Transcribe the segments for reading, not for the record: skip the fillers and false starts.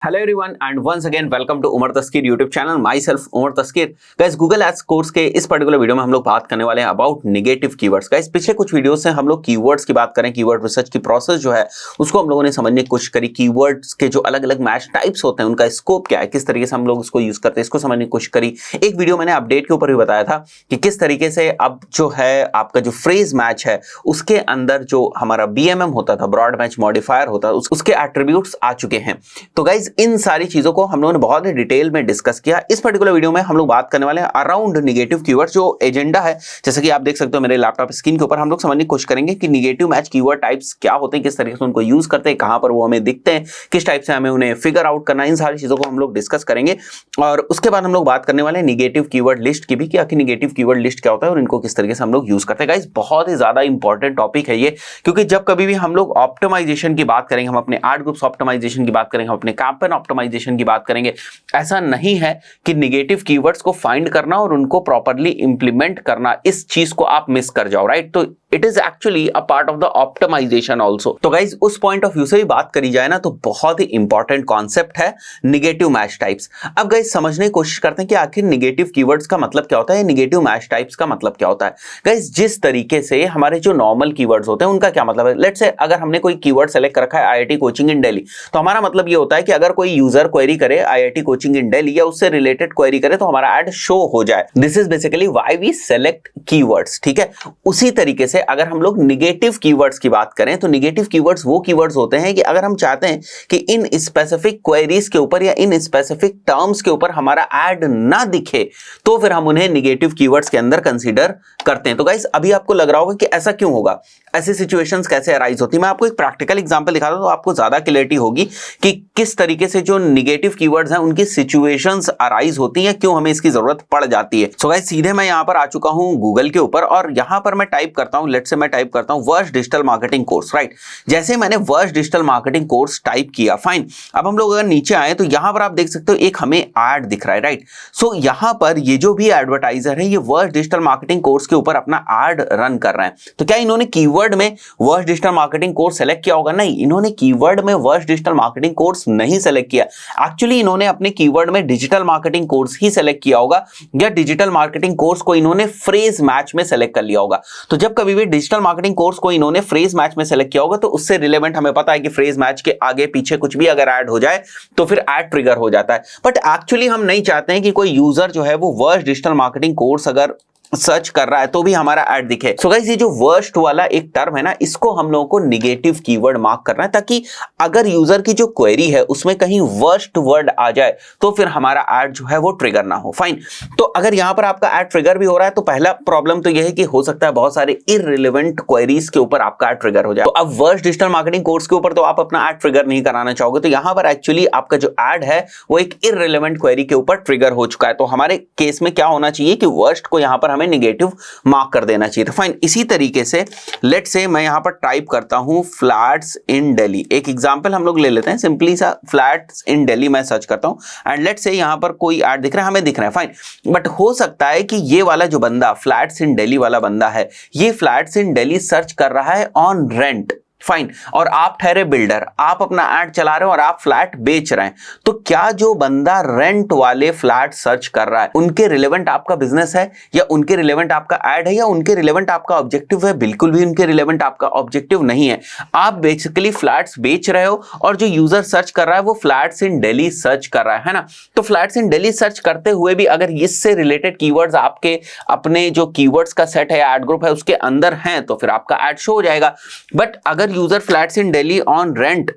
Hello everyone and once again welcome to Umar Taskeer YouTube channel. Myself Umar Taskeer. Guys Google ads course के इस particular video में हम लोग बात करने वाले हैं अबाउट नेगेटिव कीवर्ड्स। गाइस पिछले कुछ वीडियो से हम लोग कीवर्ड्स की बात करें, कीवर्ड रिसर्च की प्रोसेस जो है उसको हम लोगों ने समझने की कोशिश करी। कीवर्ड्स के जो अलग अलग मैच टाइप्स होते हैं उनका स्कोप क्या है, किस तरीके से हम लोग उसको यूज करते हैं, इसको समझने की कोशिश करी। एक वीडियो मैंने अपडेट के ऊपर भी बताया था कि किस तरीके से अब जो है आपका जो फ्रेज मैच है उसके अंदर जो हमारा BMM होता था, ब्रॉड मैच मॉडिफायर होता था, उसके एट्रीब्यूट्स आ चुके हैं। तो गाइज इन सारी चीजों को हम लोगों ने बहुत ही डिटेल में डिस्कस किया। इस पर्टिकुलर वीडियो में हम लोग बात करने वाले हैं अराउंड नेगेटिव कीवर्ड। जो एजेंडा है जैसे कि आप देख सकते हो मेरे लैपटॉप स्क्रीन के ऊपर, हम लोग समझने की कोशिश करेंगे कि नेगेटिव मैच कीवर्ड टाइप्स क्या होते हैं, किस तरीके से उनको यूज करते हैं, कहां पर वो हमें दिखते हैं, किस टाइप से हमें उन्हें फिगर आउट करना है, इन सारी चीजों को हम लोग डिस्कस करेंगे। और उसके बाद हम लोग बात करने वाले हैं नेगेटिव कीवर्ड लिस्ट की भी, कि आखिर नेगेटिव कीवर्ड लिस्ट क्या होता है और इनको किस तरीके से हम लोग यूज करते हैं। गाइस बहुत ही ज्यादा इंपॉर्टेंट टॉपिक है ये, क्योंकि जब कभी भी हम लोग ऑप्टिमाइजेशन की बात करेंगे, हम अपने एड ग्रुप्स ऑप्टिमाइजेशन की बात करेंगे, हम अपने कैंपेन ऑप्टिमाइजेशन की बात करेंगे, ऐसा नहीं है कि नेगेटिव कीवर्ड्स को फाइंड करना और उनको प्रॉपर्ली इंप्लीमेंट करना, इस चीज को आप मिस कर जाओ, राइट। तो it is actually a part of the optimization also. तो गाइज उस पॉइंट ऑफ व्यू से भी बात करी जाए ना तो बहुत ही इंपॉर्टेंट कॉन्सेप्ट है नेगेटिव मैच टाइप्स। अब गाइज समझने की कोशिश करते हैं कि आखिर नेगेटिव कीवर्ड्स का मतलब क्या होता है, नेगेटिव मैच टाइप्स का मतलब क्या होता है। गाइज जिस तरीके से हमारे जो नॉर्मल कीवर्ड्स होते हैं उनका क्या मतलब है, लेट्स से अगर हमने कोई कीवर्ड सेलेक्ट कर रखा है IIT कोचिंग इन दिल्ली, तो हमारा मतलब ये होता है कि अगर कोई यूजर क्वेरी करे IIT कोचिंग इन दिल्ली या उससे रिलेटेड क्वेरी करे तो हमारा एड शो हो जाए। This is basically why we select keywords, ठीक है। उसी तरीके से अगर हम लोग नेगेटिव कीवर्ड्स की बात करें तो नेगेटिव कीवर्ड्स वो कीवर्ड्स होते हैं कि अगर हम चाहते हैं कि इन स्पेसिफिक क्वेरीज के ऊपर या इन स्पेसिफिक टर्म्स के ऊपर हमारा एड ना दिखे तो फिर हम उन्हें नेगेटिव कीवर्ड्स के अंदर कंसीडर करते हैं। तो गाइस अभी आपको लग रहा होगा कि ऐसा क्यों होगा, ऐसी सिचुएशंस कैसे अराइज होती है। मैं आपको एक प्रैक्टिकल एग्जांपल दिखा दूं तो आपको ज्यादा क्लैरिटी होगी कि किस तरीके से जो नेगेटिव कीवर्ड्स हैं उनकी सिचुएशंस अराइज होती हैं, क्यों हमें इसकी जरूरत पड़ जाती है। सो गाइस सीधे मैं यहां पर आ चुका हूं गूगल के ऊपर और यहां पर मैं टाइप करता हूं, लेट्स से मैं टाइप करता हूं worst digital marketing course, right. जैसे मैंने worst digital marketing course type किया, फाइन। अब हम लोग अगर नीचे आए तो यहां पर आप देख सकते हो एक हमें एड दिख रहा है, राइट। सो यहां पर ये जो भी एडवर्टाइजर है ये वर्स्ट डिजिटल मार्केटिंग कोर्स के ऊपर अपना एड रन कर रहे हैं। तो क्या इन्होंने कीवर्ड में worst digital marketing course select किया होगा? नहीं, इन्होंने कीवर्ड में वर्स्ट डिजिटल मार्केटिंग कोर्स नहीं सेलेक्ट किया। एक्चुअली इन्होंने अपने कीवर्ड में डिजिटल मार्केटिंग कोर्स ही सेलेक्ट किया होगा, या डिजिटल मार्केटिंग कोर्स को इन्होंने फ्रेज मैच में सेलेक्ट कर लिया होगा। तो जब कभी भी डिजिटल मार्केटिंग कोर्स को इन्होंने फ्रेज मैच में सेलेक्ट किया होगा तो उससे रिलेवेंट हमें पता है कि फ्रेज मैच के आगे पीछे कुछ भी अगर ऐड हो जाए तो फिर ऐड ट्रिगर हो जाता है। बट एक्चुअली हम नहीं चाहते हैं कि कोई यूजर जो है वो वर्स्ट डिजिटल मार्केटिंग कोर्स अगर सर्च कर रहा है तो भी हमारा ऐड दिखे। सो गाइस ये जो वर्स्ट वाला एक टर्म है ना, इसको हम लोगों को नेगेटिव कीवर्ड मार्क करना है, ताकि अगर यूजर की जो क्वेरी है उसमें कहीं वर्स्ट वर्ड आ जाए तो फिर हमारा ऐड जो है वो ट्रिगर ना हो, फाइन। तो अगर यहां पर आपका ऐड ट्रिगर भी हो रहा है तो पहला प्रॉब्लम तो यह है कि हो सकता है बहुत सारे इररिलेवेंट क्वेरीज के ऊपर आपका ऐड ट्रिगर हो जाए। तो अब वर्स्ट डिजिटल मार्केटिंग कोर्स के ऊपर तो आप अपना ऐड ट्रिगर नहीं कराना चाहोगे, तो यहां पर एक्चुअली आपका जो ऐड है वो एक इररिलेवेंट क्वेरी के ऊपर ट्रिगर हो चुका है। तो हमारे केस में क्या होना चाहिए कि वर्स्ट को यहां पर हमें नेगेटिव मार्क कर देना चाहिए। तो फाइन, इसी तरीके से लेट्स से मैं यहां पर टाइप करता हूं फ्लैट्स इन दिल्ली। एक एग्जांपल हम लोग ले लेते हैं, सिंपली सा फ्लैट्स इन दिल्ली मैं सर्च करता हूं एंड लेट्स से यहां पर कोई ऐड दिख रहा है, हमें दिख रहा है, फाइन। बट हो सकता है कि ये वाला जो बंदा फ्लैट्स इन दिल्ली वाला बंदा है, ये फ्लैट्स इन दिल्ली सर्च कर रहा है ऑन रेंट, फाइन। और आप ठहरे बिल्डर, आप अपना ऐड चला रहे हो और आप फ्लैट बेच रहे हैं। तो क्या जो बंदा रेंट वाले फ्लैट सर्च कर रहा है उनके रिलेवेंट आपका बिजनेस है, या उनके रिलेवेंट आपका ऐड है, या उनके रिलेवेंट आपका ऑब्जेक्टिव है? बिल्कुल भी उनके रिलेवेंट आपका ऑब्जेक्टिव नहीं है। आप बेसिकली फ्लैट्स बेच रहे हो और जो यूजर सर्च कर रहा है वो फ्लैट्स इन दिल्ली सर्च कर रहा है ना। तो फ्लैट्स इन दिल्ली सर्च करते हुए भी अगर इससे रिलेटेड कीवर्ड्स आपके अपने जो कीवर्ड्स का सेट है, ऐड ग्रुप है, उसके अंदर हैं तो फिर आपका ऐड शो हो जाएगा। बट अगर user flats in Delhi on rent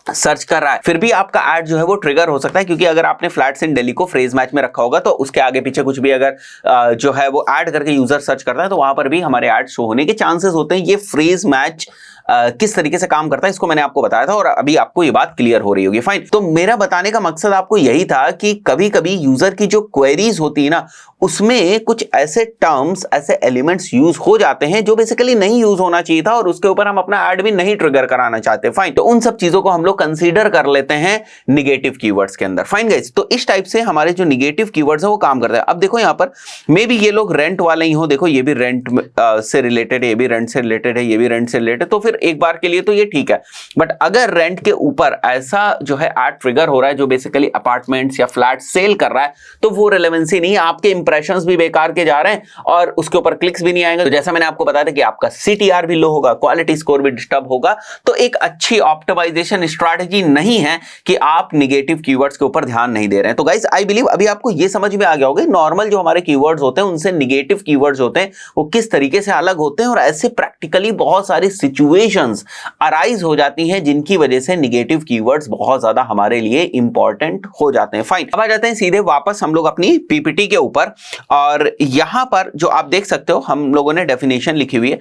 search कर रहा है फिर भी आपका ऐड जो है वो ट्रिगर हो सकता है, क्योंकि अगर आपने फ्लैट्स इन दिल्ली को फ्रेज मैच में रखा होगा तो उसके आगे पीछे कुछ भी अगर जो है वो ऐड करके यूजर सर्च करता है तो वहां पर भी हमारे ऐड शो होने के चांसेस होते हैं। ये फ्रेज मैच किस तरीके से काम करता है इसको मैंने आपको बताया था और अभी आपको ये बात क्लियर हो रही होगी, फाइन। तो मेरा बताने का मकसद आपको यही था कि कभी कभी यूजर की जो क्वेरीज होती है ना उसमें कुछ ऐसे टर्म्स, ऐसे एलिमेंट्स यूज हो जाते हैं जो बेसिकली नहीं यूज होना चाहिए था और उसके ऊपर हम अपना ऐड भी नहीं ट्रिगर कराना चाहते, फाइन। तो उन सब चीजों को हम लोग कंसीडर कर लेते हैं नेगेटिव कीवर्ड्स के अंदर, फाइन गाइस। तो इस टाइप से हमारे जो नेगेटिव कीवर्ड्स है वो काम करते हैं। अब देखो यहाँ पर मे बी ये लोग रेंट वाले ही हो, देखो ये भी रेंट से रिलेटेड है, ये भी रेंट से रिलेटेड है, ये भी रेंट से रिलेटेड, तो फिर एक बार के लिए तो ये ठीक है, बट अगर रेंट के ऊपर ऐसा जो है एड ट्रिगर हो रहा है जो बेसिकली अपार्टमेंट्स या फ्लैट सेल कर रहा है, तो वो रिलेवेंसी नहीं है, आपके इंप्रेशंस भी बेकार के जा रहे हैं और उसके ऊपर क्लिक्स भी नहीं आएंगे। तो जैसा मैंने आपको बताया था कि आपका CTR भी लो होगा, क्वालिटी स्कोर भी डिस्टर्ब होगा, तो एक अच्छी ऑप्टिमाइजेशन स्ट्रैटेजी नहीं है कि आप निगेटिव कीवर्ड्स के ऊपर ध्यान नहीं दे रहे हैं। तो गाइस आई बिलीव अभी आपको ये समझ में आ गया होगा नॉर्मल जो हमारे कीवर्ड्स होते हैं उनसे निगेटिव कीवर्ड्स होते हैं वो किस तरीके से अलग होते हैं, और ऐसे प्रैक्टिकली बहुत सारी सिचुएशंस अराइज हो जाती हैं जिनकी वजह से निगेटिव कीवर्ड्स बहुत ज्यादा हमारे लिए इंपॉर्टेंट हो जाते हैं। फाइन, अब आ जाते हैं सीधे वापस हम लोग अपनी पीपीटी के ऊपर, और यहां पर जो आप देख सकते हो हम लोगों ने डेफिनेशन लिखी हुई है,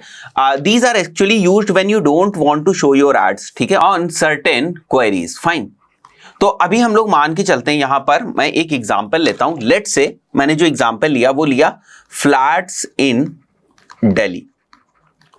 these are actually used when you don't want to show your ads, ठीक है, ऑन सर्टेन क्वेरीज। फाइन, तो अभी हम लोग मान के चलते हैं, यहां पर मैं एक एग्जांपल लेता हूं। लेट्स से मैंने जो एग्जांपल लिया वो लिया फ्लैट्स इन दिल्ली।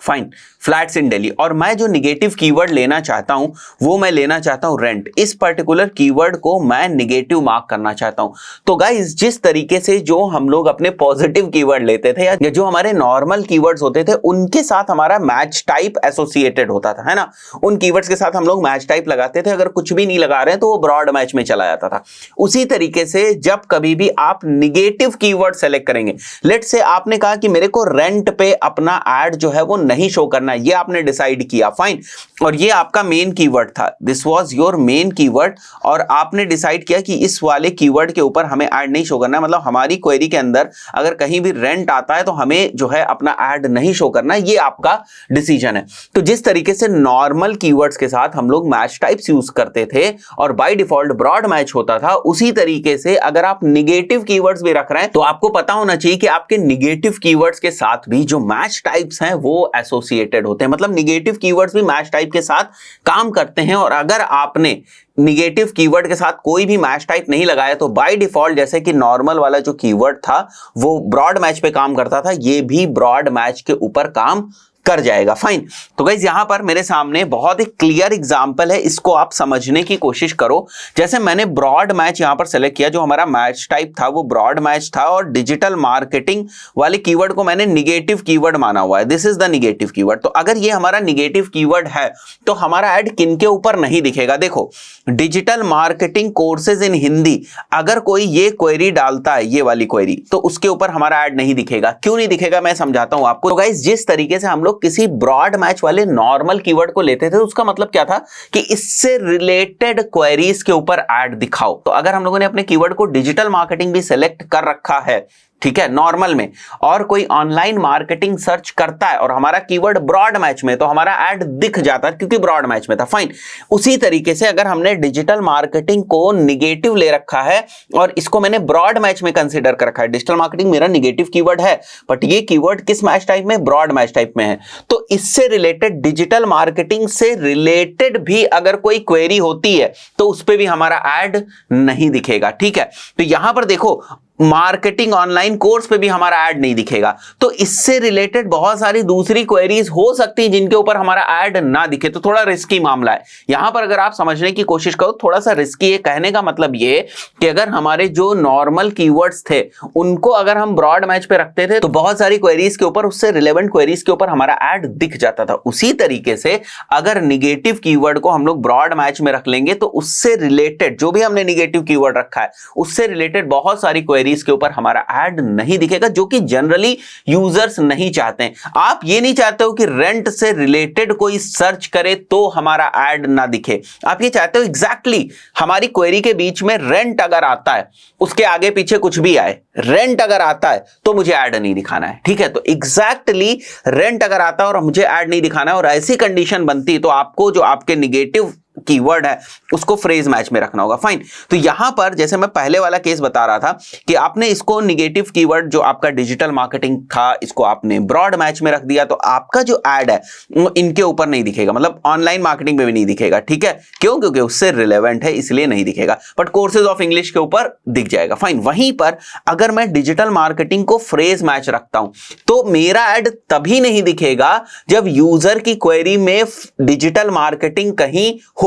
फाइन, फ्लैट्स इन दिल्ली, और मैं जो निगेटिव कीवर्ड लेना चाहता हूं वो मैं लेना चाहता हूं रेंट। इस पर्टिकुलर कीवर्ड को मैं निगेटिव मार्क करना चाहता हूं। तो गाइस जिस तरीके से जो हम लोग अपने पॉजिटिव कीवर्ड लेते थे या जो हमारे नॉर्मल कीवर्ड्स होते थे उनके साथ हमारा मैच टाइप एसोसिएटेड होता था, है ना, उन कीवर्ड्स के साथ हम लोग मैच टाइप लगाते थे, अगर कुछ भी नहीं लगा रहे हैं तो वो ब्रॉड मैच में चला जाता था। उसी तरीके से जब कभी भी आप निगेटिव कीवर्ड सेलेक्ट करेंगे, लेट्स से आपने कहा कि मेरे को रेंट पे अपना एड जो है वो नहीं शो करना, ये आपने डिसाइड किया। फाइन, और ये आपका मेन कीवर्ड था, this was your main keyword, और आपने डिसाइड किया कि इस वाले कीवर्ड के ऊपर हमें ऐड नहीं शो करना है, मतलब हमारी क्वेरी के अंदर अगर कहीं भी रेंट आता है तो हमें जो है अपना ऐड नहीं शो करना, ये आपका डिसीजन है। तो जिस तरीके से नॉर्मल कीवर्ड्स के साथ हम लोग मैच टाइप्स यूज करते थे और बाय डिफॉल्ट ब्रॉड मैच होता था, उसी तरीके से अगर आप निगेटिव कीवर्ड्स भी रख रहे हैं तो आपको पता होना चाहिए कि आपके निगेटिव कीवर्ड्स के साथ भी जो मैच टाइप्स हैं वो एसोसिएटेड होते हैं, मतलब निगेटिव कीवर्ड्स भी मैच टाइप के साथ काम करते हैं। और अगर आपने निगेटिव कीवर्ड के साथ कोई भी मैच टाइप नहीं लगाया तो बाय डिफॉल्ट जैसे कि नॉर्मल वाला जो कीवर्ड था वो ब्रॉड मैच पे काम करता था, ये भी ब्रॉड मैच के ऊपर काम कर जाएगा। फाइन, तो गाइस यहां पर मेरे सामने बहुत ही क्लियर एग्जांपल है, इसको आप समझने की कोशिश करो। जैसे मैंने ब्रॉड मैच यहां पर सेलेक्ट किया, जो हमारा मैच टाइप था वो ब्रॉड मैच था, और डिजिटल मार्केटिंग वाले कीवर्ड को मैंने निगेटिव कीवर्ड माना हुआ है, this is the negative keyword. तो अगर ये हमारा निगेटिव कीवर्ड है तो हमारा ऐड किन के ऊपर नहीं दिखेगा? देखो, digital marketing courses in Hindi, अगर कोई ये क्वेरी डालता है, ये वाली क्वेरी, तो उसके ऊपर हमारा ऐड नहीं दिखेगा। क्यों नहीं दिखेगा मैं समझाता हूं आपको। तो गाइस जिस तरीके से हम लोग किसी ब्रॉड मैच वाले नॉर्मल कीवर्ड को लेते थे तो उसका मतलब क्या था कि इससे रिलेटेड क्वेरीज के ऊपर ऐड दिखाओ। तो अगर हम लोगों ने अपने कीवर्ड को डिजिटल मार्केटिंग भी सिलेक्ट कर रखा है, ठीक है, नॉर्मल में, और कोई ऑनलाइन मार्केटिंग सर्च करता है और हमारा कीवर्ड ब्रॉड मैच में, तो हमारा ऐड दिख जाता है क्योंकि ब्रॉड मैच में था। फाइन, उसी तरीके से अगर हमने डिजिटल मार्केटिंग को निगेटिव ले रखा है और इसको मैंने ब्रॉड मैच में कंसीडर कर रखा है, डिजिटल मार्केटिंग मेरा निगेटिव कीवर्ड है बट ये कीवर्ड किस मैच टाइप में? ब्रॉड मैच टाइप में है, तो इससे रिलेटेड, डिजिटल मार्केटिंग से रिलेटेड भी अगर कोई क्वेरी होती है तो उस पर भी हमारा ऐड नहीं दिखेगा। ठीक है, तो यहां पर देखो मार्केटिंग ऑनलाइन कोर्स पे भी हमारा ऐड नहीं दिखेगा, तो इससे रिलेटेड बहुत सारी दूसरी क्वेरीज हो सकती हैं जिनके ऊपर हमारा ऐड ना दिखे, तो थोड़ा रिस्की मामला है। यहां पर अगर आप समझने की कोशिश करो, थोड़ा सा रिस्की है। कहने का मतलब ये कि अगर हमारे जो नॉर्मल कीवर्ड्स थे उनको अगर हम ब्रॉड मैच पे रखते थे तो बहुत सारी क्वेरीज के ऊपर, उससे रिलेवेंट क्वेरीज के ऊपर हमारा ऐड दिख जाता था। उसी तरीके से अगर निगेटिव कीवर्ड को हम लोग ब्रॉड मैच में रख लेंगे तो उससे रिलेटेड जो भी हमने निगेटिव कीवर्ड रखा है उससे रिलेटेड बहुत सारी के ऊपर हमारा ऐड नहीं दिखेगा, जो कि जनरली यूजर्स नहीं चाहते हैं। आप ये नहीं चाहते हो कि रेंट से रिलेटेड कोई सर्च करे तो हमारा ऐड ना दिखे, आप ये चाहते हो एग्जैक्टली हमारी क्वेरी के बीच में रेंट अगर आता है, उसके आगे पीछे कुछ भी आए, रेंट अगर आता है तो मुझे ऐड नहीं दिखाना है। ठीक है, तो एग्जैक्टली रेंट अगर आता है और मुझे ऐड नहीं दिखाना है और ऐसी कंडीशन बनती है तो आपको जो आपके निगेटिव कीवर्ड है उसको फ्रेज मैच में रखना होगा। फाइन, तो यहां पर जैसे मैं पहले वाला केस बता रहा था कि आपने इसको निगेटिव कीवर्ड जो आपका डिजिटल मार्केटिंग था इसको आपने ब्रॉड मैच में रख दिया, तो आपका जो ऐड है वो इनके ऊपर नहीं दिखेगा, मतलब ऑनलाइन मार्केटिंग में भी नहीं दिखेगा। ठीक है, क्यों? क्योंकि उससे रिलेवेंट है इसलिए नहीं दिखेगा, बट कोर्सेज ऑफ इंग्लिश के ऊपर दिख जाएगा। फाइन, वहीं पर अगर मैं डिजिटल मार्केटिंग को फ्रेज मैच रखता हूं तो मेरा ऐड तभी नहीं दिखेगा जब यूजर की क्वेरी में डिजिटल मार्केटिंग कहीं हो।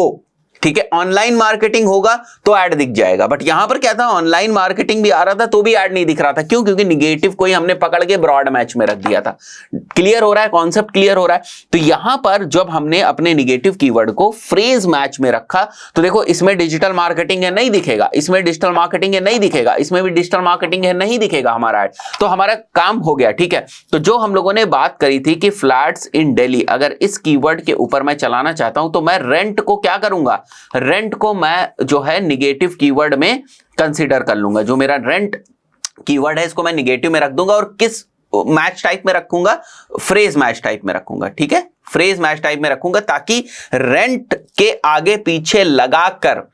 ठीक है, ऑनलाइन मार्केटिंग होगा तो ऐड दिख जाएगा, बट यहां पर क्या था, ऑनलाइन मार्केटिंग भी आ रहा था तो भी ऐड नहीं दिख रहा था। क्यों? क्योंकि निगेटिव को ही हमने पकड़ के ब्रॉड मैच में रख दिया था। क्लियर हो रहा है, कॉन्सेप्ट क्लियर हो रहा है। तो यहां पर जब हमने अपने निगेटिव कीवर्ड को फ्रेज मैच में रखा तो देखो इसमें डिजिटल मार्केटिंग है नहीं दिखेगा, इसमें डिजिटल मार्केटिंग है नहीं दिखेगा, इसमें भी डिजिटल मार्केटिंग है नहीं दिखेगा हमारा ऐड। तो हमारा काम हो गया। ठीक है, तो जो हम लोगों ने बात करी थी कि फ्लैट्स इन दिल्ली, अगर इस कीवर्ड के ऊपर मैं चलाना चाहता हूं तो मैं रेंट को क्या करूंगा, रेंट को मैं जो है निगेटिव कीवर्ड में कंसीडर कर लूंगा। जो मेरा रेंट कीवर्ड है इसको मैं निगेटिव में रख दूंगा और किस मैच टाइप में रखूंगा, फ्रेज मैच टाइप में रखूंगा। ठीक है, फ्रेज मैच टाइप में रखूंगा ताकि रेंट के आगे पीछे लगाकर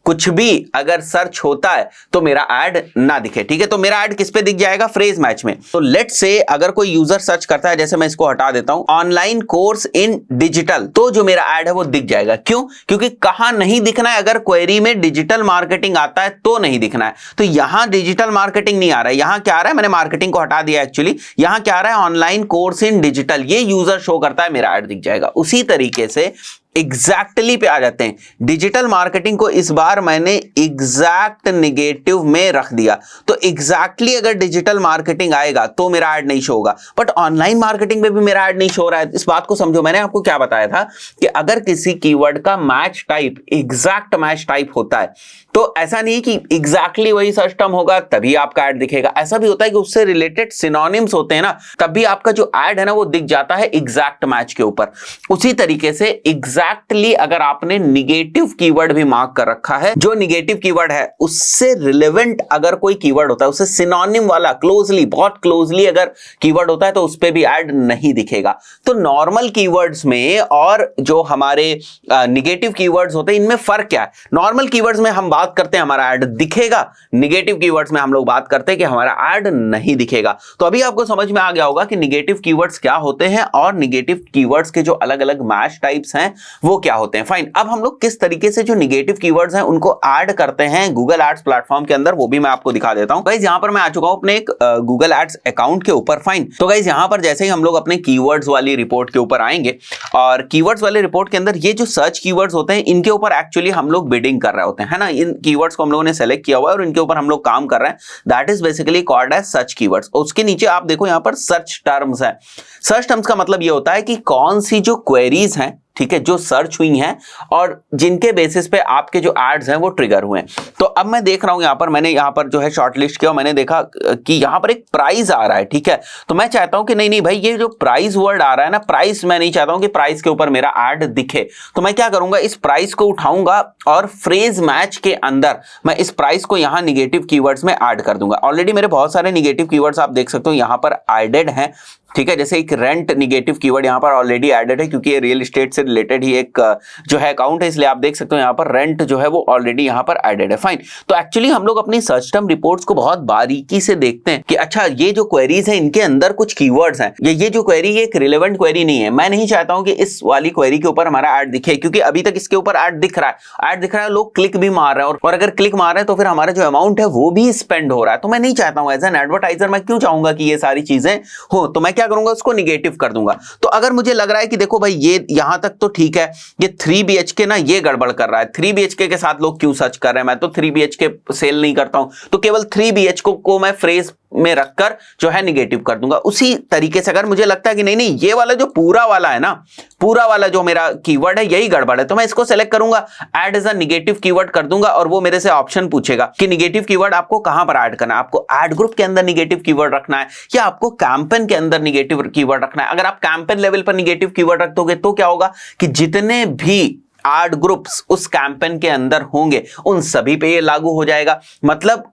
कुछ भी अगर सर्च होता है तो मेरा ऐड ना दिखे। ठीक है, तो मेरा ऐड किस पे दिख जाएगा, फ्रेज मैच में। तो लेट्स से अगर कोई यूजर सर्च करता है, जैसे मैं इसको हटा देता हूं, ऑनलाइन कोर्स इन डिजिटल, तो जो मेरा ऐड है वो दिख जाएगा। क्यों? क्योंकि कहां नहीं दिखना है, अगर क्वेरी में डिजिटल मार्केटिंग आता है तो नहीं दिखना है। तो यहां डिजिटल मार्केटिंग नहीं आ रहा है, यहां क्या आ रहा है, मैंने मार्केटिंग को हटा दिया एक्चुअली, यहां क्या आ रहा है, ऑनलाइन कोर्स इन डिजिटल, ये यूजर शो करता है, मेरा ऐड दिख जाएगा। उसी तरीके से एग्जैक्टली पे आ जाते हैं। डिजिटल मार्केटिंग को इस बार मैंने एग्जैक्ट नेगेटिव में रख दिया, तो एग्जैक्टली अगर डिजिटल मार्केटिंग आएगा तो मेरा ऐड नहीं शो होगा, बट ऑनलाइन मार्केटिंग में भी मेरा ऐड नहीं शो हो रहा है। इस बात को समझो, मैंने आपको क्या बताया था कि अगर किसी कीवर्ड का match type exact match type होता है तो ऐसा नहीं कि एग्जैक्टली वही सर्च टर्म होगा तभी आपका ऐड दिखेगा। ऐसा भी होता है कि उससे रिलेटेड सिनोनिम्स होते हैं ना, तब भी आपका जो ऐड है ना वो दिख जाता है एग्जैक्ट मैच के ऊपर। उसी तरीके से एग्जैक्टली अगर आपने निगेटिव कीवर्ड भी मार्क कर रखा है, जो निगेटिव कीवर्ड है उससे रिलेवेंट अगर कोई कीवर्ड होता है, उससे सिनोनिम वाला क्लोजली, बहुत क्लोजली अगर कीवर्ड होता है तो उस पे भी ऐड नहीं दिखेगा। तो नॉर्मल कीवर्ड्स में और जो हमारे निगेटिव कीवर्ड्स होते हैं इनमें फर्क क्या है? नॉर्मल कीवर्ड्स में हम बात करते हैं हमारा ऐड दिखेगा, निगेटिव कीवर्ड्स में हम लोग बात करते हैं कि हमारा ऐड नहीं दिखेगा। तो अभी आपको समझ में आ गया होगा कि निगेटिव कीवर्ड्स क्या होते हैं और निगेटिव कीवर्ड्स के जो अलग अलग मैच टाइप्स हैं वो क्या होते हैं। फाइन, अब हम लोग किस तरीके से जो निगेटिव कीवर्ड्स हैं उनको ऐड करते हैं गूगल एड्स प्लेटफॉर्म के अंदर, वो भी मैं आपको दिखा देता हूं। गाइस यहां पर मैं आ चुका हूं अपने एक गूगल एड्स अकाउंट के ऊपर। फाइन, तो गाइस यहां पर जैसे ही हम लोग अपने कीवर्ड्स वाली रिपोर्ट के ऊपर आएंगे और कीवर्ड्स वाली रिपोर्ट के अंदर ये जो सर्च कीवर्ड्स होते हैं इनके ऊपर एक्चुअली हम लोग बिडिंग कर रहे होते हैं, है ना। इन कीवर्ड्स को हम लोगों ने सेलेक्ट किया हुआ है और इनके ऊपर हम लोग काम कर रहे हैं, that is basically called as search keywords. उसके नीचे आप देखो यहां पर सर्च टर्म्स है। सर्च टर्म्स का मतलब ये होता है कि कौन सी जो क्वेरीज हैं, ठीक है, जो सर्च हुई हैं और जिनके बेसिस पे आपके जो एड्स हैं वो ट्रिगर हुए हैं। तो अब मैं देख रहा हूं यहां पर, मैंने यहां पर जो है शॉर्टलिस्ट किया, मैंने देखा कि यहां पर एक प्राइस आ रहा है। ठीक है, तो मैं चाहता हूं कि नहीं भाई ये जो प्राइस वर्ड आ रहा है ना, प्राइस, मैं नहीं चाहता हूं कि प्राइस के ऊपर मेरा ऐड दिखे। तो मैं क्या करूंगा, इस प्राइस को उठाऊंगा और फ्रेज मैच के अंदर मैं इस प्राइस को यहां निगेटिव कीवर्ड्स में ऐड कर दूंगा। ऑलरेडी मेरे बहुत सारे निगेटिव कीवर्ड्स आप देख सकते हो यहां पर एडेड हैं। ठीक है, जैसे एक रेंट निगेटिव कीवर्ड यहां पर ऑलरेडी एडेड है क्योंकि ये रियल एस्टेट से रिलेटेड ही एक जो है अकाउंट है, इसलिए आप देख सकते हो यहां पर रेंट जो है वो ऑलरेडी यहां पर एडेड है। फाइन, तो एक्चुअली हम लोग अपनी सर्च टर्म रिपोर्ट्स को बहुत बारीकी से देखते हैं कि अच्छा ये जो क्वेरीज है इनके अंदर कुछ कीवर्ड्स हैं, ये जो क्वेरी ये एक रिलेवेंट क्वेरी नहीं है। मैं नहीं चाहता हूं कि इस वाली क्वेरी के ऊपर हमारा ऐड दिखे क्योंकि अभी तक इसके ऊपर ऐड दिख रहा है, लोग क्लिक भी मार रहे हैं और अगर क्लिक मार रहे हैं तो फिर हमारा जो अमाउंट है वो भी स्पेंड हो रहा है। तो मैं नहीं चाहता हूं, एज एन एडवर्टाइजर मैं क्यों चाहूंगा कि ये सारी चीजें हो, तो मैं क्या करूंगा, उसको निगेटिव कर दूंगा। तो अगर मुझे लग रहा है कि देखो भाई ये यहां तक तो ठीक है, ये 3 BHK ना ये गड़बड़ कर रहा है, 3 BHK के साथ लोग क्यों सर्च कर रहे हैं, मैं तो 3 BHK सेल नहीं करता हूं, तो केवल 3 BHK को मैं फ्रेज में रखकर जो है निगेटिव कर दूंगा। उसी तरीके से अगर मुझे लगता है कि नहीं ये वाला जो पूरा वाला है ना, पूरा वाला जो मेरा कीवर्ड है यही गड़बड़ है, तो मैं इसको सेलेक्ट करूंगा, add as a negative keyword कर दूंगा और वो मेरे से ऑप्शन पूछेगा कि निगेटिव कीवर्ड आपको कहां पर ऐड करना है, आपको ऐड ग्रुप के अंदर निगेटिव कीवर्ड रखना है या आपको कैंपेन के अंदर निगेटिव कीवर्ड रखना है। अगर आप कैंपेन लेवल पर निगेटिव कीवर्ड रख दोगे तो क्या होगा कि जितने भी एड ग्रुप्स उस कैंपेन के अंदर होंगे उन सभी पे ये लागू हो जाएगा। मतलब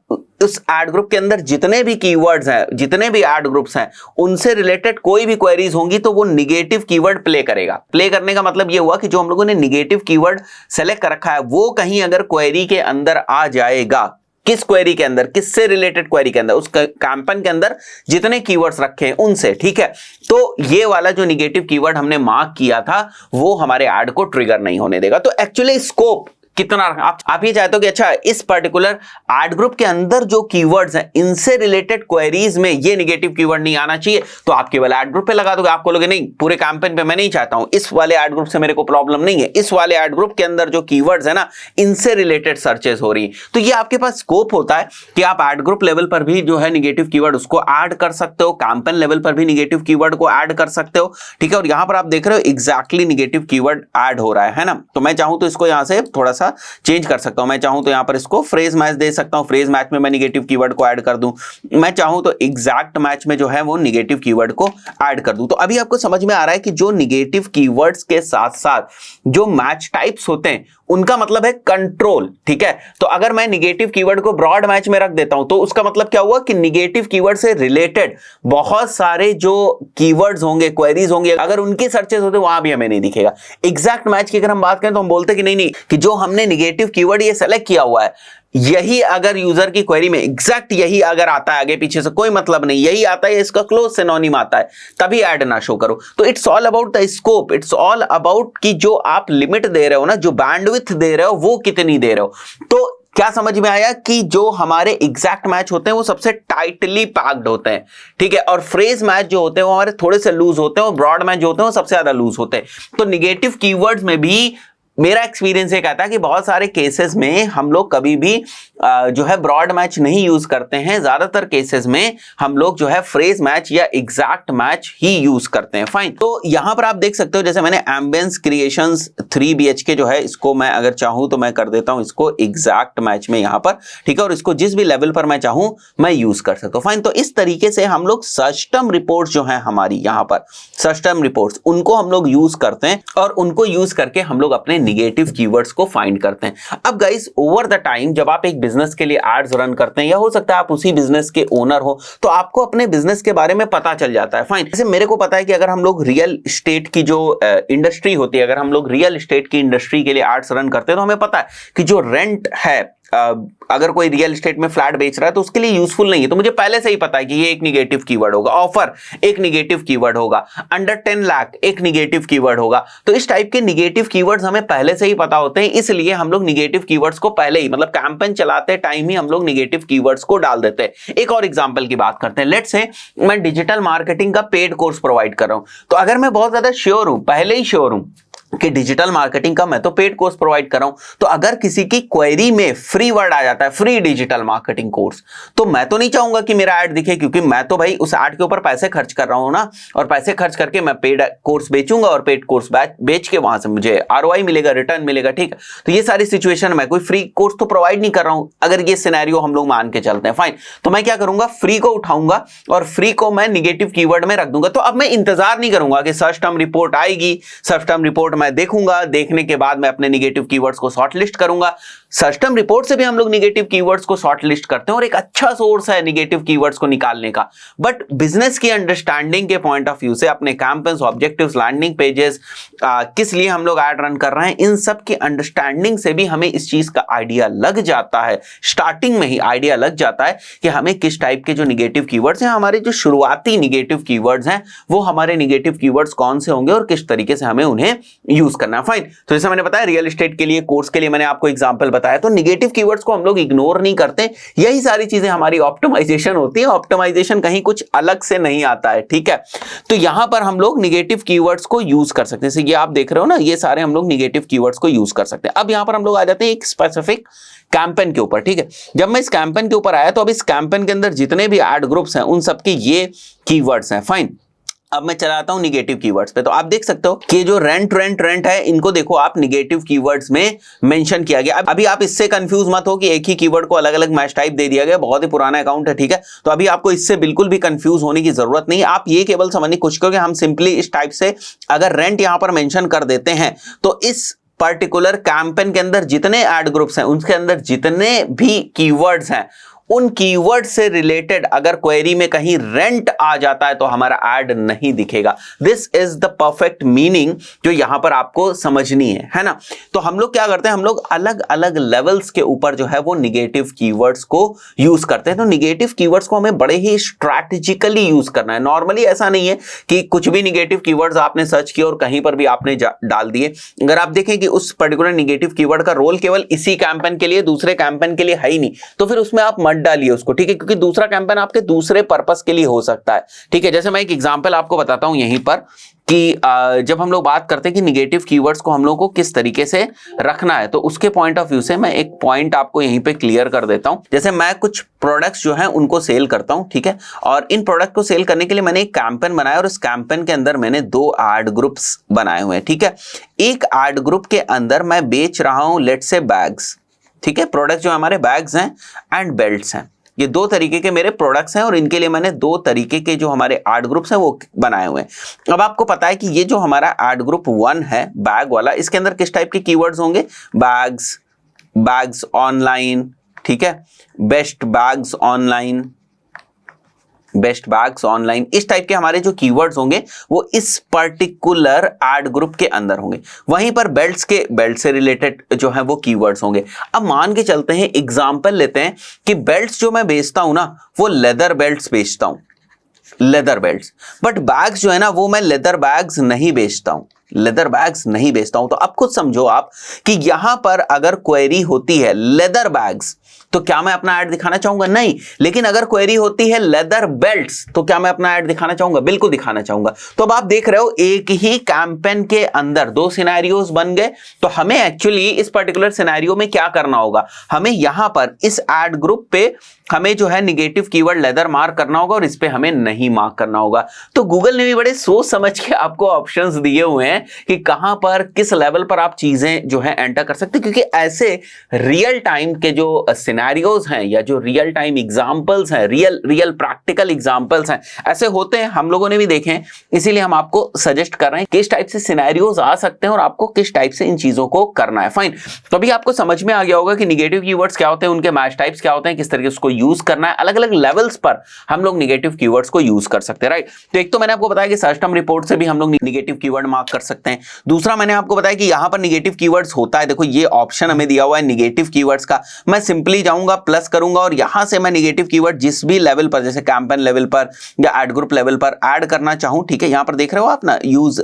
उस एड ग्रुप के अंदर जितने भी कीवर्ड्स हैं, जितने भी एड ग्रुप्स हैं, उनसे रिलेटेड कोई भी क्वेरीज होंगी तो वो निगेटिव कीवर्ड प्ले करेगा। प्ले करने का मतलब ये हुआ कि जो हम लोगों ने निगेटिव कीवर्ड सेलेक्ट कर रखा है वो कहीं अगर क्वेरी के अंदर आ जाएगा, किस क्वेरी के अंदर, किससे रिलेटेड क्वेरी के अंदर, उस कैंपेन के अंदर जितने कीवर्ड्स रखे हैं उनसे, ठीक है, तो ये वाला जो निगेटिव कीवर्ड हमने मार्क किया था वो हमारे ऐड को ट्रिगर नहीं होने देगा। तो एक्चुअली स्कोप कितना आप ये चाहते हो कि अच्छा इस पर्टिकुलर एड ग्रुप के अंदर जो कीवर्ड्स हैं इनसे रिलेटेड क्वेरीज में ये नेगेटिव कीवर्ड नहीं आना चाहिए, तो आप केवल एड ग्रुप पे लगा दोगे। आप बोलोगे नहीं पूरे कैंपेन पे मैं नहीं चाहता हूं, इस वाले एड ग्रुप से मेरे को प्रॉब्लम नहीं है, इस वाले एड ग्रुप के अंदर जो कीवर्ड्स है ना इनसे रिलेटेड सर्चेस हो रही। तो ये आपके पास स्कोप होता है कि आप एड ग्रुप लेवल पर भी जो है नेगेटिव कीवर्ड उसको ऐड कर सकते हो, कैंपेन लेवल पर भी नेगेटिव कीवर्ड को ऐड कर सकते हो, ठीक है। और यहां पर आप देख रहे हो एग्जैक्टली नेगेटिव कीवर्ड ऐड हो रहा है ना। तो मैं चाहूं तो इसको यहां से थोड़ा सा चेंज कर सकता हूं, मैं चाहूं तो यहां पर इसको फ्रेज मैच दे सकता हूं, फ्रेज मैच में मैं नेगेटिव कीवर्ड को ऐड कर दूं, मैं चाहूं तो एग्जैक्ट मैच में जो है वो नेगेटिव कीवर्ड को ऐड कर दूं। तो अभी आपको समझ में आ रहा है कि जो नेगेटिव कीवर्ड्स के साथ साथ जो मैच टाइप्स होते हैं उनका मतलब है कंट्रोल, ठीक है। तो अगर मैं नेगेटिव कीवर्ड को ब्रॉड मैच में रख देता हूं तो उसका मतलब क्या हुआ कि नेगेटिव कीवर्ड से रिलेटेड बहुत सारे जो कीवर्ड्स होंगे, क्वेरीज होंगे, अगर उनकी सर्चेस होते वहां भी हमें नहीं दिखेगा। एग्जैक्ट मैच की अगर हम बात करें तो हम बोलते कि नहीं कि जो हमने नेगेटिव कीवर्ड ये सेलेक्ट किया हुआ है यही अगर यूजर की क्वेरी में एग्जैक्ट यही अगर आता है, आगे पीछे से कोई मतलब नहीं, यही आता है, इसका क्लोज सिनोनिम आता है, तभी ऐड ना शो करो। तो it's all about the scope, it's all about कि जो आप लिमिट दे रहे हो ना, जो बैंडविड्थ दे रहे हो वो कितनी दे रहे हो। तो क्या समझ में आया कि जो हमारे एग्जैक्ट मैच होते हैं वो सबसे टाइटली पैक्ड होते हैं, ठीक है, और फ्रेज मैच जो होते हैं वो हमारे थोड़े से लूज होते हैं, और ब्रॉड मैच जो होते हैं वो सबसे ज्यादा लूज होते हैं। तो निगेटिव कीवर्ड्स में भी मेरा एक्सपीरियंस ये कहता है कि बहुत सारे केसेस में हम लोग कभी भी जो है ब्रॉड मैच नहीं यूज करते हैं, ज्यादातर केसेस में हम लोग जो है फ्रेज मैच या एग्जैक्ट मैच ही यूज करते हैं। फाइन, तो यहां पर आप देख सकते हो जैसे मैंने एम्बियंस क्रिएशंस 3 BHK जो है इसको मैं अगर चाहूं तो मैं कर देता हूं इसको एग्जैक्ट मैच में यहां पर, ठीक है, और इसको जिस भी लेवल पर मैं चाहूं मैं यूज कर सकता हूं। फाइन, तो इस तरीके से हम लोग सर्च टर्म रिपोर्ट्स जो है हमारी यहां पर सर्च टर्म रिपोर्ट्स उनको हम लोग यूज करते हैं, और उनको यूज करके हम लोग अपने निगेटिव कीवर्ड्स को फाइंड करते हैं। अब गाइस ओवर द टाइम जब आप एक बिजनेस के लिए एड्स रन करते हैं, या हो सकता है आप उसी बिजनेस के ओनर हो, तो आपको अपने बिजनेस के बारे में पता चल जाता है। फाइन, जैसे मेरे को पता है कि अगर हम लोग रियल एस्टेट की जो इंडस्ट्री होती है, अगर हम लोग रियल एस्टेट की इंडस्ट्री के लिए एड्स रन करते हैं तो हमें पता है कि जो रेंट है, अगर कोई रियल एस्टेट में फ्लैट बेच रहा है तो उसके लिए यूजफुल नहीं है, तो मुझे पहले से ही पता है कि ये एक निगेटिव कीवर्ड होगा, ऑफर एक निगेटिव कीवर्ड होगा, अंडर 10 लाख एक निगेटिव कीवर्ड होगा। तो इस टाइप के निगेटिव कीवर्ड्स हमें पहले से ही पता होते हैं, इसलिए हम लोग निगेटिव कीवर्ड्स को पहले ही मतलब कैंपेन चलाते टाइम ही हम लोग निगेटिव कीवर्ड्स को डाल देते हैं। एक और एग्जांपल की बात करते हैं, लेट्स से मैं डिजिटल मार्केटिंग का पेड कोर्स प्रोवाइड कर रहा हूं, तो अगर मैं बहुत ज्यादा श्योर हूं, पहले ही श्योर हूं कि डिजिटल मार्केटिंग का मैं तो पेड कोर्स प्रोवाइड कर रहा हूं, तो अगर किसी की क्वेरी में फ्री वर्ड आ जाता है, फ्री डिजिटल मार्केटिंग कोर्स, तो मैं तो नहीं चाहूंगा कि मेरा ऐड दिखे, क्योंकि मैं तो भाई उस ऐड के ऊपर पैसे खर्च कर रहा हूं ना, और पैसे खर्च करके मैं पेड कोर्स बेचूंगा और पेड कोर्स बेच के वहां से मुझे ROI मिलेगा, रिटर्न मिलेगा, ठीक है। तो ये सारी सिचुएशन में कोई फ्री कोर्स तो प्रोवाइड नहीं कर रहा हूं, अगर ये सिनेरियो हम लोग मान के चलते हैं। फाइन, तो मैं क्या करूंगा, फ्री को उठाऊंगा और फ्री को मैं निगेटिव कीवर्ड में रख दूंगा। तो अब मैं इंतजार नहीं करूंगा कि सर्च टर्म रिपोर्ट आएगी, सर्च टर्म रिपोर्ट मैं देखूंगा, देखने के बाद मैं अपने निगेटिव कीवर्ड्स को शॉर्टलिस्ट करूंगा। सर्च टर्म रिपोर्ट से भी हम लोग निगेटिव कीवर्ड्स को शॉर्टलिस्ट करते हैं और एक अच्छा सोर्स है निगेटिव कीवर्ड्स को निकालने का। बट बिजनेस की अंडरस्टैंडिंग के पॉइंट ऑफ व्यू से, अपने कैंपेन्स, ऑब्जेक्टिव्स, लैंडिंग पेजेस, किस लिए हम लोग ऐड रन कर रहे हैं, इन सब की अंडरस्टैंडिंग से भी हमें इस चीज का आइडिया लग जाता है, स्टार्टिंग में ही आइडिया लग जाता है कि हमें किस टाइप के जो निगेटिव कीवर्ड्स हैं, हमारे जो शुरुआती निगेटिव कीवर्ड्स हैं, वो हमारे निगेटिव कीवर्ड्स कौन से होंगे और किस तरीके से हमें उन्हें यूज करना है। फाइन, तो जैसे मैंने बताया रियल एस्टेट के लिए कोर्स के लिए मैंने आपको एग्जांपल बताया, तो निगेटिव कीवर्ड्स को हम लोग इग्नोर नहीं करते। यही सारी चीजें हमारी ऑप्टिमाइजेशन होती है। ऑप्टिमाइजेशन कहीं कुछ अलग से नहीं आता है, ठीक है। तो यहां पर हम लोग निगेटिव कीवर्ड्स को यूज कर सकते हैं। जैसे ये आप देख रहे हो ना, ये सारे हम लोग निगेटिव कीवर्ड्स को यूज कर सकते हैं। अब यहां पर हम लोग आ जाते हैं एक स्पेसिफिक कैंपेन के ऊपर, ठीक है। जब मैं इस कैंपेन के ऊपर आया तो अब इस कैंपेन के अंदर जितने भी एड ग्रुप्स हैं उन सबके ये कीवर्ड्स हैं। फाइन, अब मैं चलाता हूं निगेटिव कीवर्ड्स पे, तो आप देख सकते हो कि जो रेंट है, इनको देखो आप निगेटिव कीवर्ड्स में मेंशन किया गया। अभी आप इससे कंफ्यूज मत हो कि एक ही कीवर्ड को अलग अलग मैच टाइप दे दिया गया, बहुत ही पुराना अकाउंट है, ठीक है। तो अभी आपको इससे बिल्कुल भी कंफ्यूज होने की जरूरत नहीं। आप ये केवल समझने की कोशिश करो कि हम सिंपली इस टाइप से अगर रेंट यहां पर मेंशन कर देते हैं तो इस पर्टिकुलर कैंपेन के अंदर जितने एड ग्रुप्स हैं उनके अंदर जितने भी कीवर्ड्स हैं उन कीवर्ड से रिलेटेड अगर क्वेरी में कहीं रेंट आ जाता है तो हमारा ऐड नहीं दिखेगा। This is the perfect meaning जो यहां पर आपको समझनी है ना। तो हम लोग क्या करते हैं, हम लोग अलग अलग लेवल्स के ऊपर जो है वो निगेटिव कीवर्ड्स को यूज करते हैं। तो निगेटिव कीवर्ड्स को हमें बड़े ही स्ट्रैटेजिकली यूज करना है। नॉर्मली ऐसा नहीं है कि कुछ भी निगेटिव कीवर्ड्स आपने सर्च किया और कहीं पर भी आपने डाल दिए। अगर आप देखें कि उस पर्टिकुलर निगेटिव कीवर्ड का रोल केवल इसी कैंपेन के लिए, दूसरे कैंपेन के लिए है ही नहीं, तो फिर उसमें आप मत डालिए उसको, ठीक है, क्योंकि दूसरा कैंपेन आपके दूसरे पर्पस के लिए हो सकता है, ठीक है। जैसे मैं एक एग्जांपल आपको बताता हूं यहीं पर कि जब हम लोग बात करते हैं कि निगेटिव कीवर्ड्स को हम लोग को किस तरीके से रखना है, तो उसके पॉइंट ऑफ व्यू से मैं एक पॉइंट आपको यहीं पे क्लियर कर देता हूं। जैसे मैं कुछ प्रोडक्ट्स जो हैं उनको सेल करता हूं, ठीक है, और इन प्रोडक्ट को सेल करने के लिए मैंने एक कैंपेन बनाया और इस कैंपेन के अंदर मैंने 2 एड ग्रुप्स बनाए हुए हैं, ठीक है। एक एड ग्रुप के अंदर मैं बेच रहा हूं लेट्स से बैग्स, ठीक है, प्रोडक्ट जो हमारे बैग्स हैं एंड बेल्ट्स हैं। ये 2 तरीके के मेरे प्रोडक्ट्स हैं और इनके लिए मैंने 2 तरीके के जो हमारे एड ग्रुप्स हैं वो बनाए हुए हैं। अब आपको पता है कि ये जो हमारा एड ग्रुप 1 है बैग वाला, इसके अंदर किस टाइप के कीवर्ड्स होंगे, बैग्स, बैग्स ऑनलाइन, ठीक है, best bags online, best bags online, इस टाइप के हमारे जो कीवर्ड्स होंगे वो इस पर्टिकुलर एड ग्रुप के अंदर होंगे। वहीं पर बेल्ट्स के, बेल्ट से रिलेटेड जो है वो कीवर्ड्स होंगे। अब मान के चलते हैं, एग्जांपल लेते हैं कि बेल्ट्स जो मैं बेचता हूं ना वो लेदर बेल्ट्स बेचता हूं, लेदर बेल्ट्स, बट बैग्स जो है ना वो मैं लेदर बैग्स नहीं बेचता हूं, लेदर बैग्स नहीं बेचता हूं। तो अब खुद समझो आप कि यहां पर अगर क्वेरी होती है लेदर बैग्स तो क्या मैं अपना ऐड दिखाना चाहूंगा? नहीं। लेकिन अगर क्वेरी होती है लेदर बेल्ट्स तो क्या मैं अपना ऐड दिखाना चाहूंगा? बिल्कुल दिखाना चाहूंगा। तो अब आप देख रहे हो एक ही कैंपेन के अंदर 2 सिनेरियोज बन गए। तो हमें एक्चुअली इस पर्टिकुलर सिनेरियो में क्या करना होगा, हमें यहां पर इस ऐड ग्रुप पे हमें जो है निगेटिव कीवर्ड लेदर मार्क करना होगा और इस पे हमें नहीं मार्क करना होगा। तो गूगल ने भी बड़े सोच समझ के आपको ऑप्शंस दिए हुए हैं कि कहां पर किस लेवल पर आप चीजें जो है एंटर कर सकते हैं, क्योंकि ऐसे रियल टाइम के जो सिनेरियोज हैं या जो रियल टाइम एग्जांपल्स हैं, रियल प्रैक्टिकल एग्जांपल्स हैं, ऐसे होते हैं, हम लोगों ने भी देखे हैं। इसीलिए हम आपको सजेस्ट कर रहे हैं किस टाइप से सिनेरियोज आ सकते हैं और आपको किस टाइप से इन चीजों को करना है। फाइन, तो अभी आपको समझ में आ गया होगा कि निगेटिव कीवर्ड्स क्या होते हैं, उनके मैच टाइप्स क्या होते हैं, किस तरीके से उसको यूज करना है। अलग अलग लेवल्स पर हम लोग निगेटिव कीवर्ड्स को यूज कर सकते हैं, राइट। तो एक तो मैंने आपको बताया कि सर्च टर्म रिपोर्ट से भी हम लोग निगेटिव कीवर्ड मार्क कर सकते हैं। दूसरा मैंने आपको बताया कि यहां पर निगेटिव कीवर्ड्स होता है, देखो ये ऑप्शन हमें दिया हुआ है निगेटिव कीवर्ड्स का। मैं सिंपली जाऊंगा प्लस करूंगा और यहां से मैं निगेटिव कीवर्ड जिस भी लेवल पर, जैसे कैंपेन लेवल पर या एड ग्रुप लेवल पर ऐड करना चाहूं, ठीक है, यहां पर देख रहे हो आप ना, यूज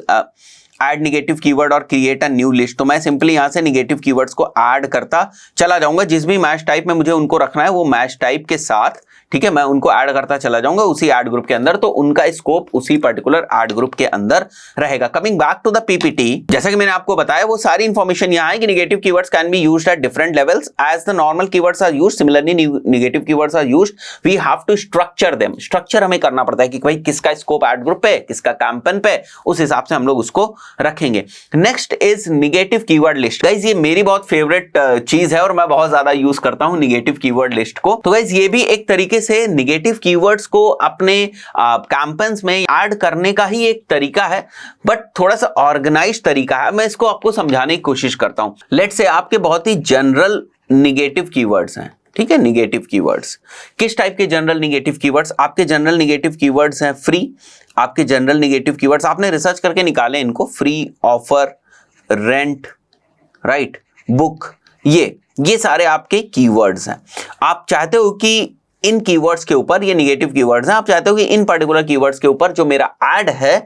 ऐड निगेटिव कीवर्ड और क्रिएट अ न्यू लिस्ट। तो मैं सिंपली यहां से निगेटिव कीवर्ड्स को ऐड करता चला जाऊंगा। जिस भी मैच टाइप में मुझे उनको रखना है वो मैच टाइप के साथ, ठीक है, मैं उनको ऐड करता चला जाऊंगा उसी ऐड ग्रुप के अंदर। तो उनका स्कोप उसी पर्टिकुलर ऐड ग्रुप के अंदर रहेगा। Coming back to the PPT, जैसा कि मैंने आपको बताया वो सारी इंफॉर्मेशन यहां है कि negative keywords can be used at different levels as the normal keywords are used, similarly negative keywords are used, we have to structure them. Structure हमें करना पड़ता है कि भाई किसका स्कोप ऐड ग्रुप पे, किसका कैंपेन पे, उस हिसाब से हम लोग उसको रखेंगे। Next is negative keyword list. Guys ये मेरी बहुत फेवरेट चीज है और मैं बहुत ज्यादा यूज करता हूं निगेटिव कीवर्ड लिस्ट को। तो गाइस ये भी एक तरीके से निगेटिव कीवर्ड्स को अपने कैंपेन्स में ऐड करने का ही एक तरीका है, बट थोड़ा सा ऑर्गेनाइज्ड तरीका है। मैं इसको आपको समझाने की कोशिश करता हूं। लेट्स से आपके बहुत ही जनरल निगेटिव कीवर्ड्स हैं, ठीक है, निगेटिव कीवर्ड्स किस टाइप के जनरल निगेटिव कीवर्ड्स? आपके जनरल निगेटिव कीवर्ड्स हैं फ्री, आपके जनरल निगेटिव कीवर्ड्स आपने रिसर्च करके निकाले इनको, free, offer, rent, right, book, ये सारे आपके कीवर्ड्स हैं। आप चाहते हो कि इन कीवर्ड्स के ऊपर, ये निगेटिव कीवर्ड्स हैं, आप चाहते हो कि इन पर्टिकुलर कीवर्ड्स के ऊपर जो मेरा ऐड है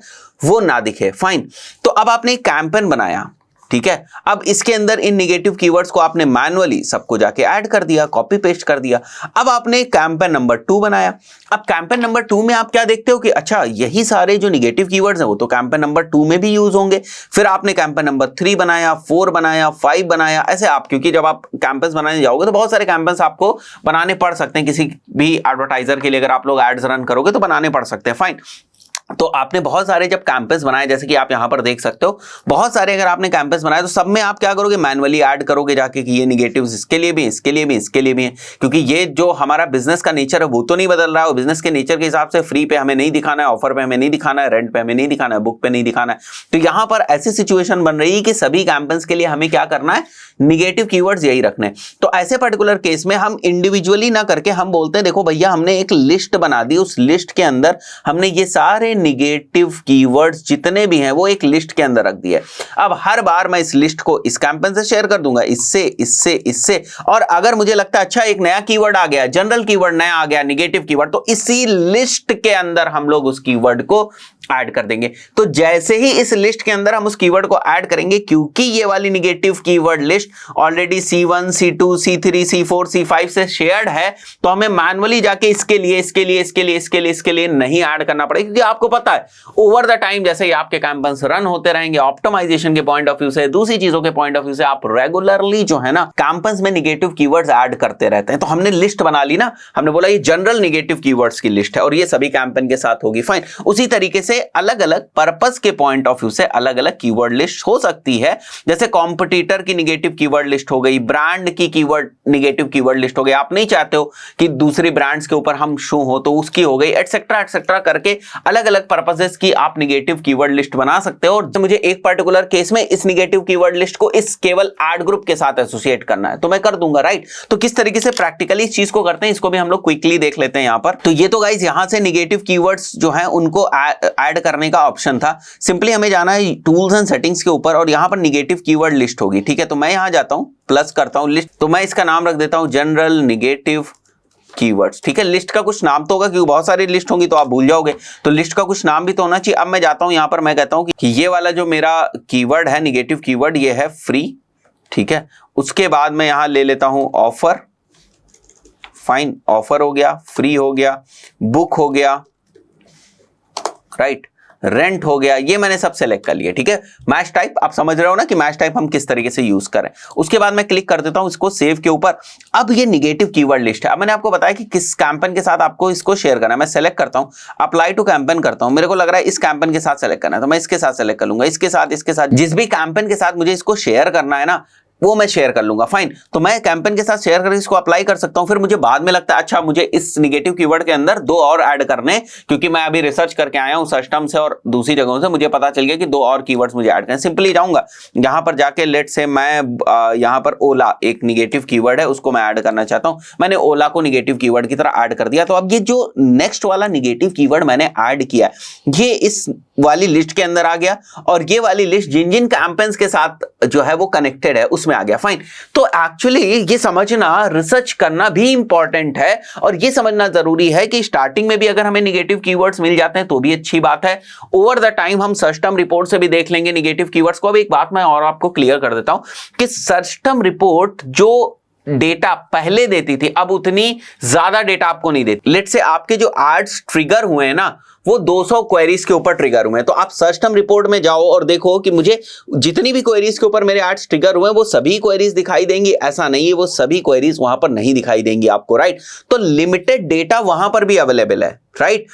वो ना दिखे। फाइन, तो अब आपने एक कैंपेन बनाया, ठीक है, अब इसके अंदर इन निगेटिव कीवर्ड्स को आपने मैन्युअली सबको जाके ऐड कर दिया, कॉपी पेस्ट कर दिया। अब आपने कैंपेन नंबर 2 बनाया। अब कैंपेन नंबर 2 में आप क्या देखते हो कि अच्छा यही सारे जो निगेटिव कीवर्ड्स हैं वो तो कैंपेन नंबर 2 में भी यूज होंगे। फिर आपने कैंपेन नंबर 3 बनाया, 4 बनाया, 5 बनाया, ऐसे आप, क्योंकि जब आप कैंपेन्स बनाने जाओगे तो बहुत सारे कैंपेन्स आपको बनाने पड़ सकते हैं। किसी भी एडवर्टाइजर के लिए अगर आप लोग एड्स रन करोगे तो बनाने पड़ सकते हैं। फाइन, तो आपने बहुत सारे जब कैंपस बनाए, जैसे कि आप यहां पर देख सकते हो, बहुत सारे अगर आपने कैंपस बनाए तो सब में आप क्या करोगे, मैनुअली ऐड करोगे जाके कि ये निगेटिव्स इसके लिए भी, इसके लिए भी, इसके लिए भी है, क्योंकि ये जो हमारा बिजनेस का नेचर है वो तो नहीं बदल रहा है। बिजनेस के नेचर के हिसाब से फ्री पे हमें नहीं दिखाना है, ऑफर पे हमें नहीं दिखाना है, रेंट पे हमें नहीं दिखाना है, बुक पे नहीं दिखाना है। तो यहां पर ऐसी सिचुएशन बन रही है कि सभी कैंपस के लिए हमें क्या करना है, निगेटिव कीवर्ड्स यही रखने। तो ऐसे पर्टिकुलर केस में हम इंडिविजुअली ना करके हम बोलते हैं देखो भैया हमने एक लिस्ट बना दी, उस लिस्ट के अंदर हमने ये सारे निगेटिव कीवर्ड्स जितने भी हैं वो एक लिस्ट के अंदर रख दिए। अब हर बार मैं इस लिस्ट को इस कैंपेन से शेयर कर दूंगा, इससे इससे इससे, और अगर मुझे लगता है अच्छा एक नया कीवर्ड आ गया, जनरल कीवर्ड नया आ गया, निगेटिव कीवर्ड, तो इसी लिस्ट के अंदर हम लोग उस कीवर्ड को ऐड कर देंगे। तो जैसे ही इस लिस्ट के अंदर हम उस कीवर्ड को ऐड करेंगे, क्योंकि ये वाली negative keyword list already C1 C2 C3 C4 C5 से शेयर्ड है, तो हमें मैन्युअली जाके इसके लिए इसके लिए इसके लिए इसके लिए इसके लिए नहीं ऐड करना पड़ेगा, क्योंकि आपको पता है ओवर द टाइम जैसे ही आपके कैंपेन्स रन होते रहेंगे, ऑप्टिमाइजेशन के पॉइंट ऑफ व्यू से, दूसरी चीजों के पॉइंट ऑफ व्यू से आप रेगुलरली जो है ना कैंपेन्स में निगेटिव कीवर्ड्स ऐड करते रहते हैं। तो हमने लिस्ट बना ली ना, हमने बोला ये जनरल निगेटिव कीवर्ड्स की लिस्ट है और ये सभी कैंपेन के साथ होगी, फाइन। उसी तरीके से अलग अलग पर्पस के पॉइंट ऑफ व्यू से अलग अलग कीवर्ड लिस्ट हो सकती है। जैसे कॉम्पिटिटर की निगेटिव कीवर्ड लिस्ट हो गई, ब्रांड की कीवर्ड निगेटिव कीवर्ड लिस्ट हो गई, आप नहीं चाहते हो कि दूसरी ब्रांड्स के ऊपर हम शो हो तो उसकी हो गई, एटसेट्रा एटसेट्रा करके अलग अलग पर्पसेस की आप निगेटिव कीवर्ड लिस्ट बना सकते हो। और मुझे एक पर्टिकुलर केस में इस निगेटिव कीवर्ड लिस्ट को इस केवल एड ग्रुप के साथ एसोसिएट करना है तो मैं कर दूंगा, राइट। तो किस तरीके से प्रैक्टिकली इस चीज को करते हैं इसको भी हम लोग क्विकली देख लेते हैं यहां पर। तो ये तो गाइस यहां से निगेटिव कीवर्ड्स जो है उनको ऐड करने का ऑप्शन था। सिंपली हमें जाना है टूल्स एंड सेटिंग्स के ऊपर और यहां पर निगेटिव कीवर्ड लिस्ट होगी, ठीक है। तो मैं यहां जाता हूं, प्लस करता हूं लिस्ट, तो मैं इसका नाम रख देता हूं जनरल निगेटिव कीवर्ड्स, ठीक है। लिस्ट का कुछ नाम तो होगा क्योंकि बहुत सारी लिस्ट होंगी तो आप भूल जाओगे, तो लिस्ट का कुछ नाम भी तो होना चाहिए। अब मैं जाता हूं यहां पर, मैं कहता हूं कि ये वाला जो मेरा कीवर्ड है निगेटिव कीवर्ड ये है फ्री, ठीक है। उसके बाद मैं यहां ले लेता हूं ऑफर, फाइन, ऑफर हो गया, फ्री हो गया, बुक हो गया, राइट, रेंट हो गया, ये मैंने सब सेलेक्ट कर लिया, ठीक है। मैच टाइप आप समझ रहे हो ना कि मैच टाइप हम किस तरीके से यूज करें। उसके बाद मैं क्लिक कर देता हूं इसको सेव के ऊपर। अब ये निगेटिव कीवर्ड लिस्ट है। अब मैंने आपको बताया कि किस कैंपेन के साथ आपको इसको शेयर करना है। मैं सेलेक्ट करता हूं, अप्लाई टू कैंपेन करता हूं, मेरे को लग रहा है इस कैंपेन के साथ सेलेक्ट करना है तो मैं इसके साथ सेलेक्ट कर लूंगा, इसके साथ जिस भी कैंपेन के साथ मुझे इसको शेयर करना है ना वो मैं शेयर कर लूंगा, फाइन। तो मैं कैंपेन के साथ शेयर करके इसको अप्लाई कर सकता हूं। फिर मुझे बाद में लगता है अच्छा मुझे इस निगेटिव कीवर्ड के अंदर 2 और ऐड करने, क्योंकि मैं अभी रिसर्च करके आया हूं सिस्टम से और दूसरी जगहों से, मुझे पता चल गया कि 2 और कीवर्ड्स मुझे ऐड करने। सिंपली जाऊंगा यहां पर जाके, लेट से मैं यहां पर ओला एक निगेटिव कीवर्ड है उसको मैं ऐड करना चाहता हूं, मैंने ओला को निगेटिव कीवर्ड की तरह ऐड कर दिया। तो अब ये जो नेक्स्ट वाला निगेटिव कीवर्ड मैंने ऐड किया ये इस वाली लिस्ट के अंदर आ गया और ये वाली लिस्ट जिन जिन कैंपेन्स के साथ जो है वो कनेक्टेड है उसमें आ गया, फाइन। तो एक्चुअली ये समझना, रिसर्च करना भी इंपॉर्टेंट है और ये समझना जरूरी है कि स्टार्टिंग में भी अगर हमें निगेटिव कीवर्ड्स मिल जाते हैं तो भी अच्छी बात है। ओवर द टाइम हम सर्च टर्म रिपोर्ट से भी देख लेंगे निगेटिव कीवर्ड्स को। अब एक बात मैं और आपको क्लियर कर देता हूं कि सर्च टर्म रिपोर्ट जो डेटा पहले देती थी अब उतनी ज्यादा डेटा आपको नहीं देती। लेट से आपके जो एड्स ट्रिगर हुए हैं ना वो 200 क्वेरीज के ऊपर ट्रिगर हुए हैं, तो आप सर्च टर्म रिपोर्ट में जाओ और देखो कि मुझे जितनी भी क्वेरीज के ऊपर मेरे एड्स ट्रिगर हुए हैं वो सभी क्वेरीज दिखाई देंगी, ऐसा नहीं है वो सभी क्वेरीज वहां पर नहीं दिखाई देंगी आपको, राइट। तो लिमिटेड डेटा वहां पर भी अवेलेबल है, राइट,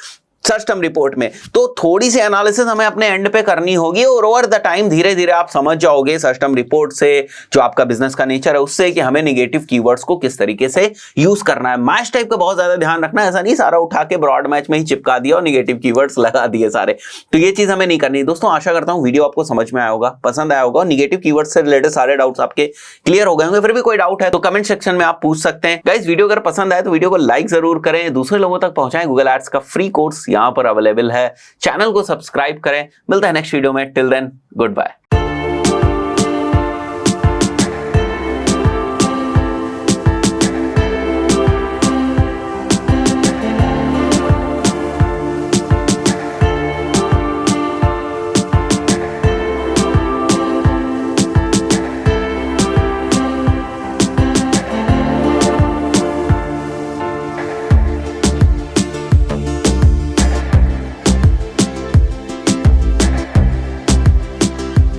सर्च टर्म रिपोर्ट में। तो थोड़ी सी एनालिसिस हमें अपने एंड पे करनी होगी और ओवर द टाइम धीरे धीरे आप समझ जाओगे सर्च टर्म रिपोर्ट से, जो आपका बिजनेस का नेचर है उससे, कि हमें निगेटिव कीवर्ड्स को किस तरीके से यूज करना है। मैच टाइप का बहुत ज्यादा ध्यान रखना है, ऐसा नहीं सारा उठा के ब्रॉड मैच में ही चिपका दिया और निगेटिव कीवर्ड्स लगा दिए सारे, तो ये चीज हमें नहीं करनी। दोस्तों आशा करता हूं वीडियो आपको समझ में आया होगा, पसंद आया होगा, निगेटिव कीवर्ड्स से रिलेटेड सारे डाउट्स आपके क्लियर हो गए होंगे। फिर भी कोई डाउट है तो कमेंट सेक्शन में आप पूछ सकते हैं। गाइस वीडियो अगर पसंद आए तो वीडियो को लाइक जरूर करें, दूसरे लोगों तक पहुंचाएं। गूगल एड्स का फ्री कोर्स यहां पर अवेलेबल है, चैनल को सब्सक्राइब करें। मिलता है नेक्स्ट वीडियो में, टिल देन गुड बाय।